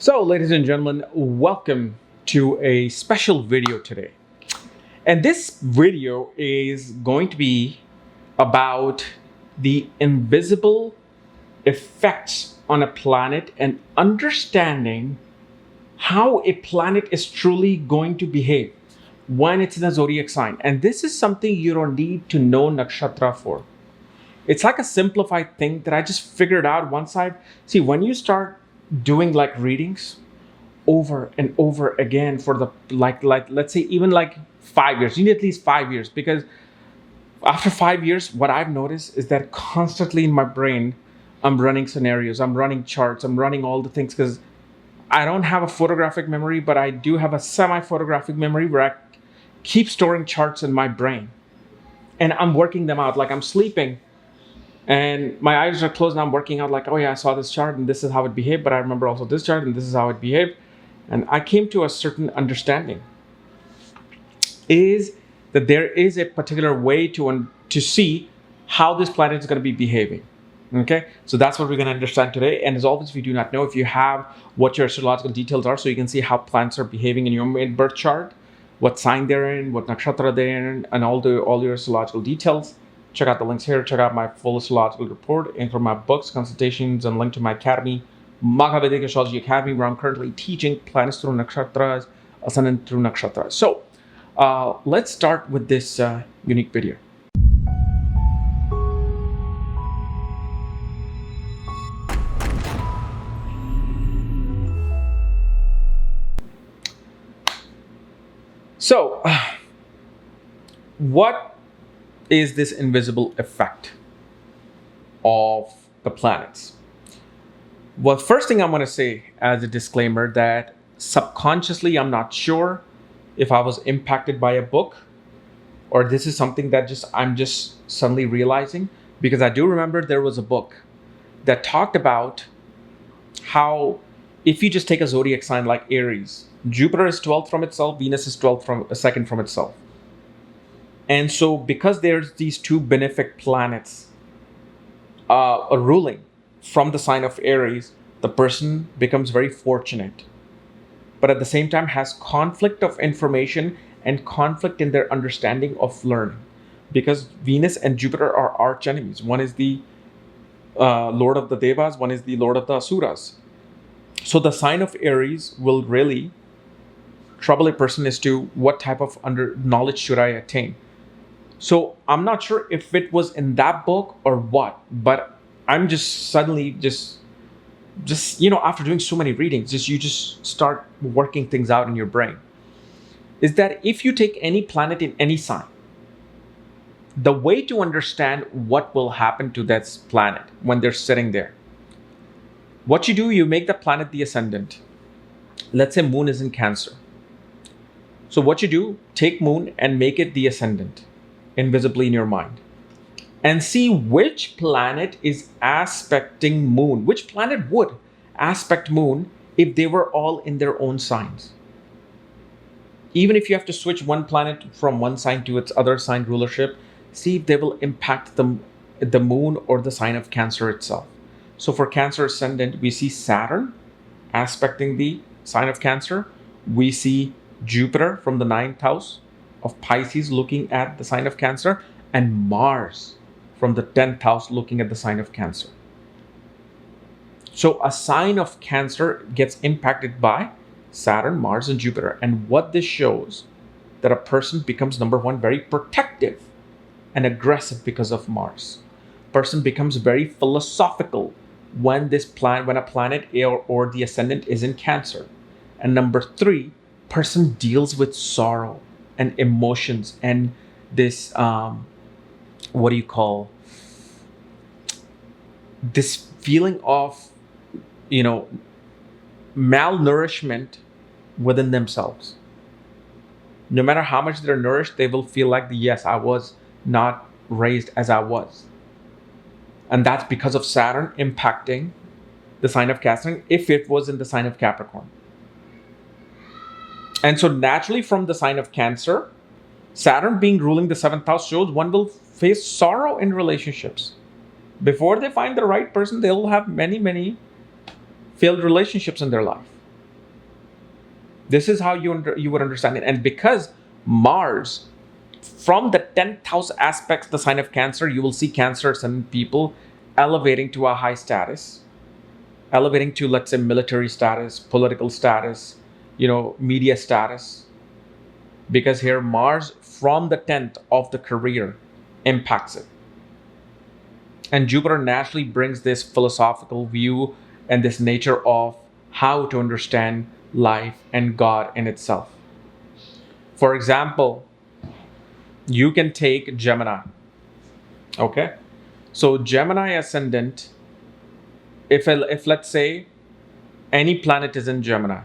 So, ladies and gentlemen, welcome to a special video today. And this video is going to be about the invisible effects on a planet and understanding how a planet is truly going to behave when it's in a zodiac sign. And this is something you don't need to know nakshatra for. It's like a simplified thing that I just figured out once when you start doing like readings over and over again for the like let's say even like 5 years, you need at least 5 years, because after 5 years what I've noticed is that constantly in my brain I'm running scenarios, I'm running charts, I'm running all the things, because I don't have a photographic memory, but I do have a semi-photographic memory where I keep storing charts in my brain and I'm working them out. Like I'm sleeping and my eyes are closed and I'm working out like, oh yeah, I saw this chart and this is how it behaved, but I remember also this chart and this is how it behaved. And I came to a certain understanding is that there is a particular way to see how this planet is going to be behaving. Okay, so that's what we're going to understand today. And as always, if you do not know, if you have what your astrological details are, so you can see how planets are behaving in your main birth chart, what sign they're in, what nakshatra they're in, and all your astrological details. Check out the links here. Check out my full astrological report and for my books, consultations, and link to my academy, Vedic Astrology Academy, where I'm currently teaching planets through nakshatras, ascendant through nakshatras. So let's start with this unique video. So, what is this invisible effect of the planets? Well, first thing I'm going to say as a disclaimer that subconsciously I'm not sure if I was impacted by a book or this is something that I'm just suddenly realizing, because I do remember there was a book that talked about how if you just take a zodiac sign like Aries, Jupiter is 12th from itself, Venus is 12th from a second from itself. And so because there's these two benefic planets ruling from the sign of Aries, the person becomes very fortunate, but at the same time has conflict of information and conflict in their understanding of learning, because Venus and Jupiter are arch enemies. One is the Lord of the Devas, one is the Lord of the Asuras. So the sign of Aries will really trouble a person as to what type of knowledge should I attain. So I'm not sure if it was in that book or what, but I'm just suddenly after doing so many readings, you just start working things out in your brain. Is that if you take any planet in any sign, the way to understand what will happen to that planet when they're sitting there, what you do, you make the planet the ascendant. Let's say Moon is in Cancer. So what you do, take Moon and make it the ascendant invisibly in your mind, and see which planet is aspecting Moon. Which planet would aspect Moon if they were all in their own signs? Even if you have to switch one planet from one sign to its other sign rulership, see if they will impact the Moon or the sign of Cancer itself. So for Cancer ascendant, we see Saturn aspecting the sign of Cancer. We see Jupiter from the 9th house of Pisces looking at the sign of Cancer, and Mars from the 10th house looking at the sign of Cancer. So a sign of Cancer gets impacted by Saturn, Mars, and Jupiter. And what this shows, that a person becomes, number one, very protective and aggressive because of Mars. Person becomes very philosophical when a planet or the ascendant is in Cancer. And number three, person deals with sorrow and emotions and this this feeling of malnourishment within themselves. No matter how much they're nourished, they will feel like, yes, I was not raised as I was. And that's because of Saturn impacting the sign of Cancer if it was in the sign of Capricorn. And so naturally from the sign of Cancer, Saturn being ruling the 7th house shows one will face sorrow in relationships. Before they find the right person, they'll have many, many failed relationships in their life. This is how you would understand it. And because Mars, from the 10th house aspects the sign of Cancer, you will see Cancer ascendant people elevating to a high status, elevating to, let's say, military status, political status, media status. Because here Mars from the 10th of the career impacts it. And Jupiter naturally brings this philosophical view and this nature of how to understand life and God in itself. For example, you can take Gemini. Okay? So Gemini ascendant, if let's say any planet is in Gemini,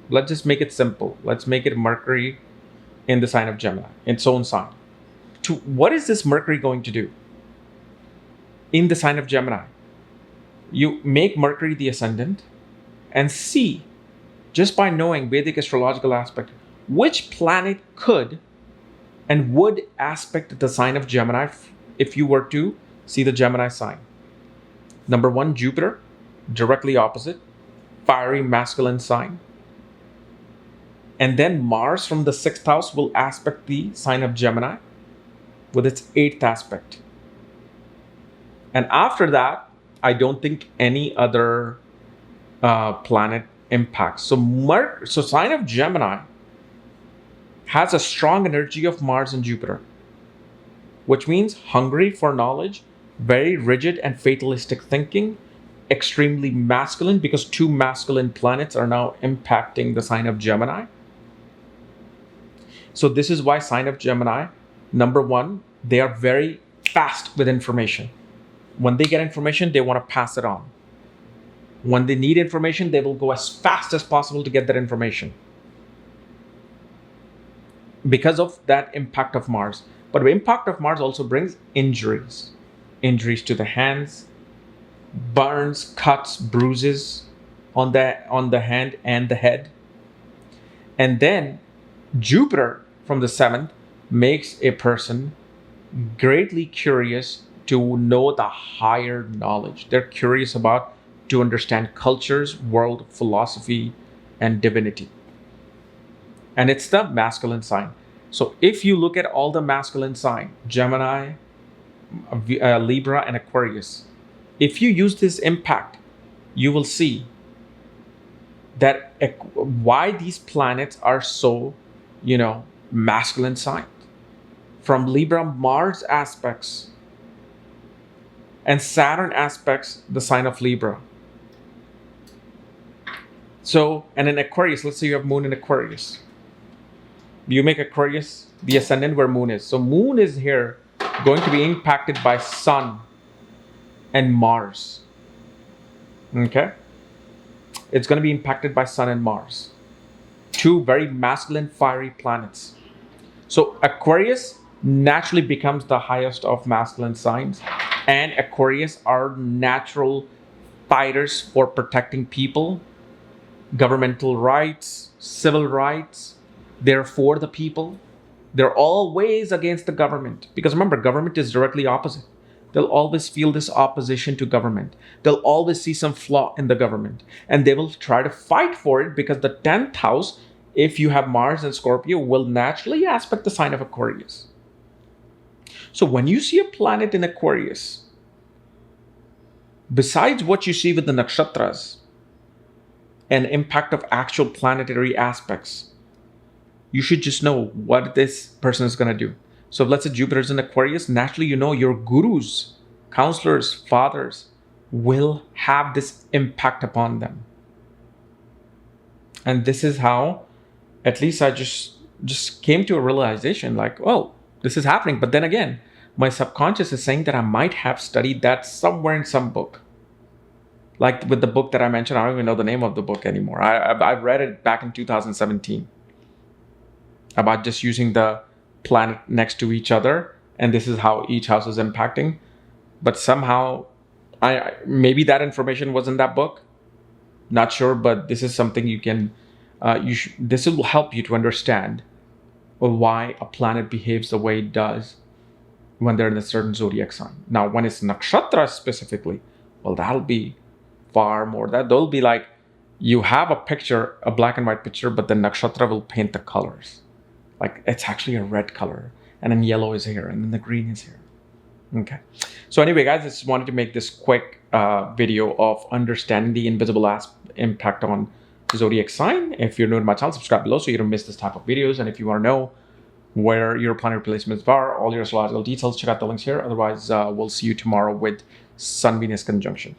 let's just make it simple. Let's make it Mercury in the sign of Gemini, in its own sign. What is this Mercury going to do in the sign of Gemini? You make Mercury the ascendant and see, just by knowing Vedic astrological aspect, which planet could and would aspect the sign of Gemini if you were to see the Gemini sign. Number one, Jupiter, directly opposite, fiery masculine sign. And then Mars from the 6th house will aspect the sign of Gemini with its 8th aspect. And after that, I don't think any other planet impacts. So sign of Gemini has a strong energy of Mars and Jupiter, which means hungry for knowledge, very rigid and fatalistic thinking, extremely masculine, because 2 masculine planets are now impacting the sign of Gemini. So this is why sign of Gemini, number one, they are very fast with information. When they get information, they want to pass it on. When they need information, they will go as fast as possible to get that information, because of that impact of Mars. But the impact of Mars also brings injuries. Injuries to the hands, burns, cuts, bruises on the hand and the head. And then Jupiter from the 7th makes a person greatly curious to know the higher knowledge. They're curious about to understand cultures, world, philosophy, and divinity. And it's the masculine sign. So if you look at all the masculine sign, Gemini, Libra, and Aquarius, if you use this impact, you will see that why these planets are so, masculine signs. From Libra, Mars aspects, and Saturn aspects the sign of Libra. So, and in Aquarius, let's say you have Moon in Aquarius. You make Aquarius the ascendant where Moon is. So Moon is here going to be impacted by Sun and Mars. Okay? It's going to be impacted by Sun and Mars. 2 very masculine, fiery planets. So Aquarius naturally becomes the highest of masculine signs. And Aquarius are natural fighters for protecting people, governmental rights, civil rights. They're for the people. They're always against the government. Because remember, government is directly opposite. They'll always feel this opposition to government. They'll always see some flaw in the government. And they will try to fight for it, because the 10th house, if you have Mars and Scorpio, will naturally aspect the sign of Aquarius. So when you see a planet in Aquarius, besides what you see with the nakshatras and impact of actual planetary aspects, you should just know what this person is going to do. So if let's say Jupiter is in Aquarius, naturally your gurus, counselors, fathers will have this impact upon them. And this is how, at least I just came to a realization like, oh, this is happening. But then again, my subconscious is saying that I might have studied that somewhere in some book. Like with the book that I mentioned, I don't even know the name of the book anymore. I read it back in 2017 about just using the planet next to each other, and this is how each house is impacting. But somehow, maybe that information was in that book. Not sure, but this is something you can. This will help you to understand why a planet behaves the way it does when they're in a certain zodiac sign. Now, when it's nakshatra specifically, well, that'll be far more. That'll be like you have a picture, a black and white picture, but the nakshatra will paint the colors. Like it's actually a red color, and then yellow is here, and then the green is here. Okay. So anyway, guys, I just wanted to make this quick video of understanding the invisible impact on zodiac sign. If you're new to my channel, subscribe below so you don't miss this type of videos. And if you want to know where your planetary placements are, all your astrological details, check out the links here. Otherwise, we'll see you tomorrow with Sun-Venus conjunction.